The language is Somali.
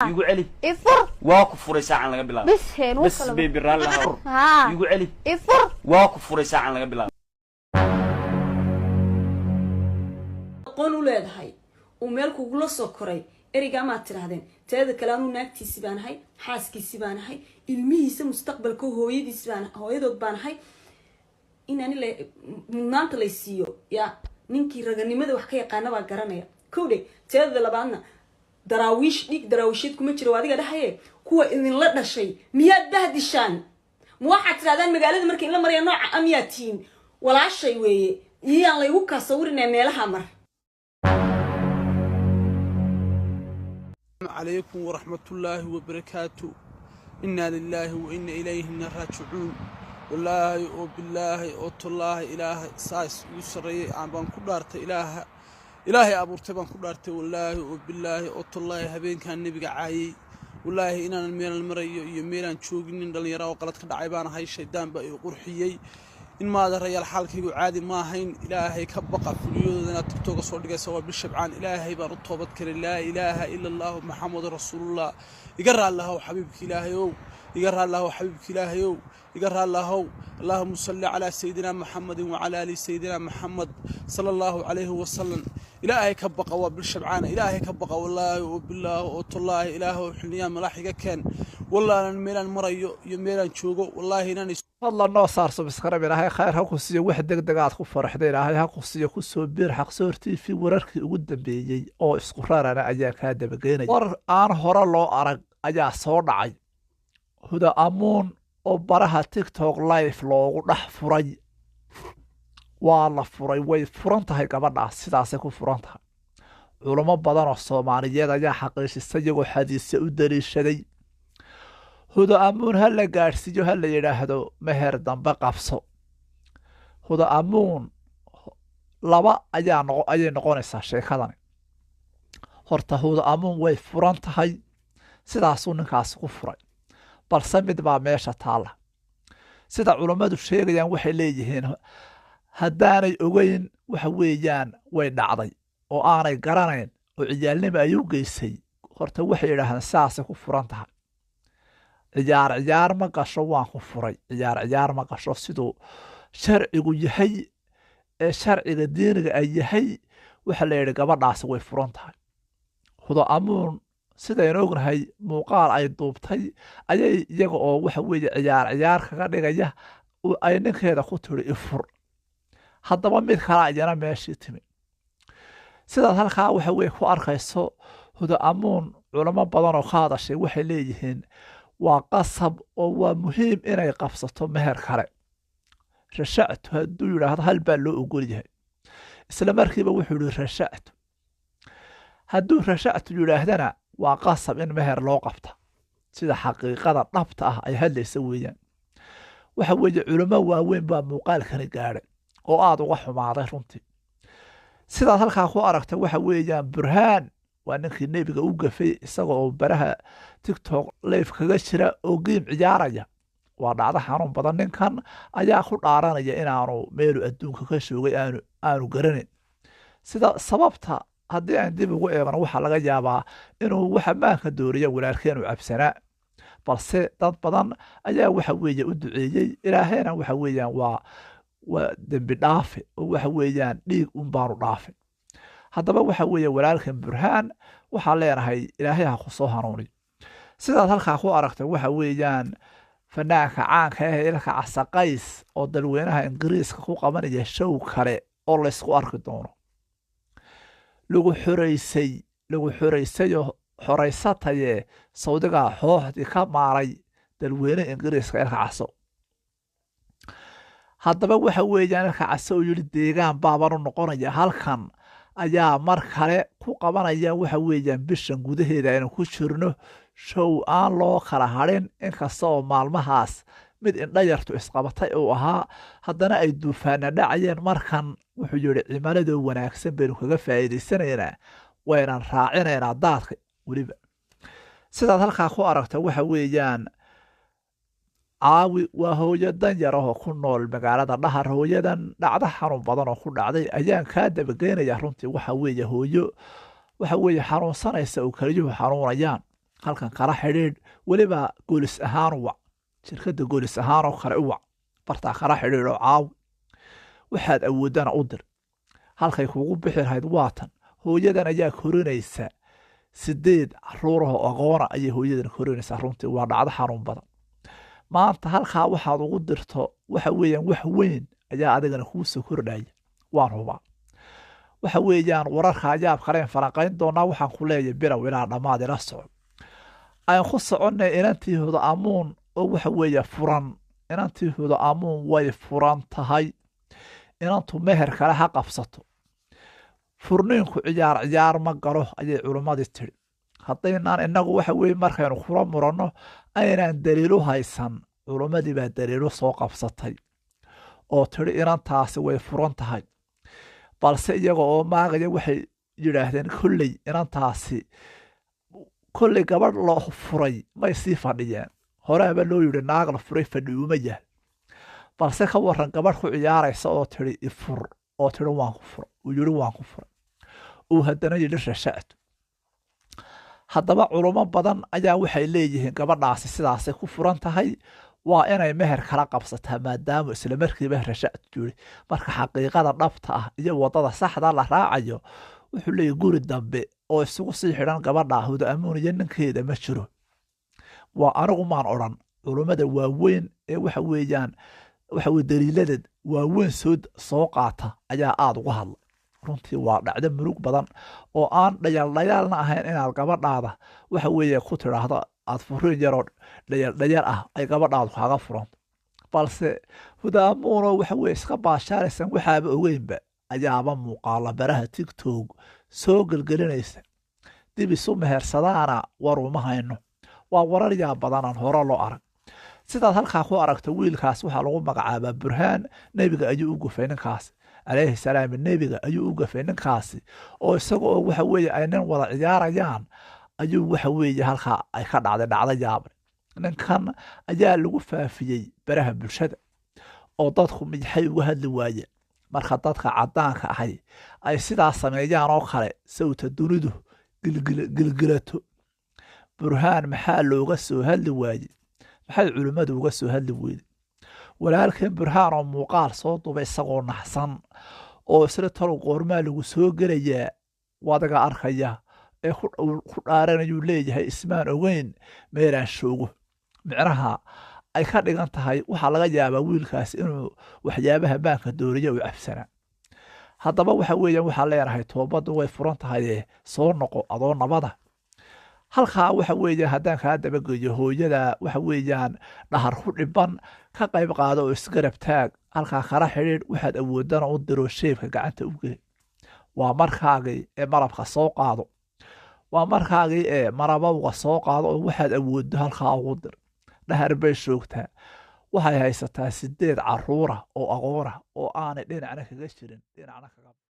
يقول علي افر واقف فري ساعة لقى بلا بس هين بس بيبرر لها ها يقول علي افر واقف فري ساعة لقى بلا قانون leedahay oo meel kugu la soo koray eriga ma tirahdeen teeda kale aanu naagtiisi baan ahay xaaskiisi baan ahay ilmihiisa mustaqbalka hooyadood baan ahay inaan maanta la siiyo ya ninkii raganimada wax ka yaqaan baa garanaya kowde teeda labaadna daraawiishid kuma jiro adiga dhahaye kuwa idin la dhashay miyaad bahdishaan ma waxa tirahdaan magaalada markii la mariyo nooca amyaatiin walaashay weeye iyaan la igu ka sawirinaa meelaha mar عليكم ورحمة الله وبركاته إنا لله وإنا إليه راجعون والله وبالله وتالله إله سايس يسري عن بان كدارت إلهي أبورت بان كدارت والله وبالله وتالله هبين كان نبي عاي والله إنا الميل المري يميلان شوقين دل يرى وقلت كدعي بان هاي الشيطان بقى قرحيي إن ما هذا الرجال حالك يقول عادي ما هين إلهي كبقى في اليوم أنا تبتوق صورك سوا بالشبعان إلهي برطوبة كر لا إله إلا الله محمد رسول الله يقرأ الله وحبيبك إلهي يقرأ الله وحبيبك إلهي يقرأ الله اللهم صل على سيدنا محمد وعلى آل سيدنا محمد صلى الله عليه وسلم إلهي كبقى وبالشبعان إلهي كبقى والله وبالله وتالله إلهي وحنيا ملاحقة كان والله الميلان مريو يميلان شوقو والله إنني والله نو صار سبسكرايب إلهي خير ها قصية واحد دقات ku farxday Ilaahay ha qosiyo ku soo bir xaq soortii fi wararkii ugu dambeeyay oo isku raarana ayaa ka dabageynay war aan hore loo arag ayaa soo dhacay huda amuun oo baraha TikTok live loogu dhax furay waa la furay way furan tahay gabadhaas sidaas ay ku furan tahay culimo badan oo Soomaaliyeed ayaa xaqiijisay iyagoo xadiis u daliishaday huda amuun hal gaarsiyo hal yiraahdo meher dambe qabso huda amuun laba ayay noqonaysaa sheekadani horta huda amuun way furan tahay sidaas uu ninkaas ku furay balse mid baa meesha taala sida culimadu sheegayaan waxay leeyihiin haddaanay ogeyn waxa weeyaan way dhacday oo aanay garanayn oo ciyaalnimo ay u geysay horta waxay yiraahdaan saas ku furan tahay ciyaar ma gasho waan ku furay ciyaar ma gasho sidoo sharcigu yahay ee sharciga diiniga ay yahay waxa la yiri gabadhaas way furan tahay huda amuun sidaynu ognahay muuqaal ay duubtay ayay iyaga oo waxa weeye ciyaar kaga dhigaya ay ninkeeda ku tiri ifur haddaba mid kale ayana meeshii timi sidaas halkaa waxa weeye ku arkayso huda amuun culimo badan oo ka hadashay waxay leeyihiin waa qasab oo waa muhiim inay qabsato meher kale rashactu hadduu yidhaahdo hal baa loo ogol yahay isla markiiba wuxuu yidhi rashactu hadduu rashactu yidhaahdana waa qasab in meher loo qabta sida xaqiiqada dhabta ah ay hadlaysa weeyaan waxa weeye culimo waaweyn baa muuqaalkani gaadhay oo aad uga xumaaday runtii sidaad halkaa ku aragtay waxa weeyaan burhaan waa ninkii nebiga u gafay isaga oo baraha TikTok live kaga jira oo game ciyaaraya waa dhacdo xanuun badan ninkan ayaa ku dhaaranaya inaanu meelu adduunka ka shoogay aanu garanin sida sababta haddii aan dib ugu eegno waxa laga yaabaa inuu waxa maanka dooriya walaalkeen u cabsanaa balse dad badan ayaa waxa weeye u duceeyay ilaahayna waxa weeyaan waa dambi dhaafe oo waxa weeyaan dhiig un baanu dhaafin haddaba waxa weeye walaalkan burhaan waxaa leenahay ilaahay ha ku soo hanuuniyo sidaad halkaa ku aragtay waxa weeyaan fanaanka caanka ah ilka casaqays oo dalweynaha ingiriiska ku qabanaya show kale oo la isku arki doono lagu xoreysay xoreysataye sawdiga xooxdii ka maaray dalweyne ingiriiska ilka caso haddaba waxa weeyaan ilka caso uu yidhi deegaan baaban u noqonaya halkan ayaa mar kale ku qabanaya waxa weeyaan bishan gudaheeda aynu ku jirno show aan loo kala hadhin inkasta oo maalmahaas mid indhayartu isqabatay uu ahaa haddana ay duufaana dhacayeen markan wuxuu yidhi cimiladoo wanaagsan baynu kaga faa'iidaysanaynaa waynan raacinaynaa daadka weliba sidaad halkaa ku aragta waxa weeyaan caawi waa hooyo danyar ahoo ku nool magaalada dhahar hooyadan dhacdo xanuun badan oo ku dhacday ayaan kaa dabageynaya runtii waxa weeye hooyo waxa weeye xanuunsanaysa oo keliyuhu xanuunayaan halkan kala xidhiidh weliba goolis ahaan u wac shirkadda goolis ahaan oo kale u wac bartaa kala xidhiidh oo caawi waxaad awoodana u dir halkay kugu bixi lahayd waatan hooyadan ayaa korinaysa 8 caruuraha aqoona ayay hooyadan korinaysaa runtii waa dhacdo xanuun badan maanta halkaa waxaad ugu dirto waxa weeyaan wax weyn ayaa adigana kuu soo kordhaya waan hubaa waxa weeyaan wararka ajaab kaleen falanqayn doonaa waxaan ku leeyahay bilow ilaa dhammaad ila soco aan ku soconnay inantiihooda amuun oo waxa weeye furan inantiihooda amuun way furan tahay inantu meher kale ha qabsato furniinku ciyaar ma galo ayay culimmadii tidhi haddaynaan innagu waxa weeye markaynu kula muranno aynaan daliilu haysan culimmadii baa daliilu soo qabsatay oo tidhi inantaasi way furan tahay balse iyaga oo maagaya waxay yidhaahdeen kolley inantaasi kolley gabadh loo furay may sii fadhiyeen horeaba loo yidhi naag la furay fadhi uma yahay balse ka waran gabadh ku ciyaaraysa oo tidhi ifur oo tidhi waan ku furay uu yidhi waan ku furay uu haddana yidhi rasha'tu haddaba culummo badan ayaa waxay leeyihiin gabadhaasi sidaasay ku furan tahay waa inay meher kala qabsataa maadaama isla markiiba rasha'tu yidhi marka xaqiiqada dhabta ah iyo waddada saxda la raacayo wuxuu leeyahy guri dambe oo isugu sii xidhan gabadha huda amuun iyo ninkeeda ma jiro waa anigu maan odhan culummada waaweyn ee waxa weeyaan waxa weye daliilada waaweyn soo qaata ayaa aada uga hadla runtii waa dhacdo murug badan oo aan dhayaldhayaalna ahayn inaad gabadhaada waxa weeye ku tidhaahdo aad furiin yaroo dhayaldhayal ah ay gabadhaadu kaaga furanto balse huda amuunoo waxa weye iska baashaaraysan waxaaba ogeynba ayaaba muuqaala baraha tigtog soo gelgelinaysa dib isu mehersadaana war uma hayno waa warar yaa badanaan hore loo arag sidaad halkaa ku aragto wiilkaas waxaa lagu magacaabaa burhaan nebiga ayuu u gufay ninkaasi calayhi salaam nebiga ayuu u gafay ninkaasi oo isaga oo waxa weeye ay nin wada ciyaarayaan ayuu waxa weeye halkaa ay ka dhacday dhacdo yaabay ninkan ayaa lagu faafiyey baraha bulshada oo dadku midxay uga hadli waayeen marka dadka caddaanka ahay ay sidaas sameeyaan oo kale sawta dunidu gilgilato burhaan maxaa looga soo hadli waaye maxay culimmadu uga soo hadli weyde walaalkan burhaan oo muuqaal soo duba isagoo naxsan oo isla talo qoormaa lagu soo gelayaa wadaga arkaya ee ku dhaaranayuu leeyahay ismaan ogeyn meelaan shoogo micnaha ay ka dhigan tahay waxaa laga yaabaa wiilkaas inuu waxyaabaha baanka dooriya u cabsanaa haddaba waxa weeyaan waxaa leenahay toobaddu way furan tahay soo noqo adoo nabada halkaa waxa weeye haddaan kaa dabageeyo hooyada waxa weeyaan dhahar ku dhiban ka qayb qaado oo isgarab taag halkaa kala xidhiidh waxaad awoodana u diro sheebka gacanta u geli waa markaagii ee malabka soo qaado waa markaagii ee marabowga soo qaado oo waxaad awooddo halkaa ugu dir dhahar bay joogtaa waxay haysataa 8 caruura oo aqoona oo aanay dhinacna kaga jirin dhinacna kaga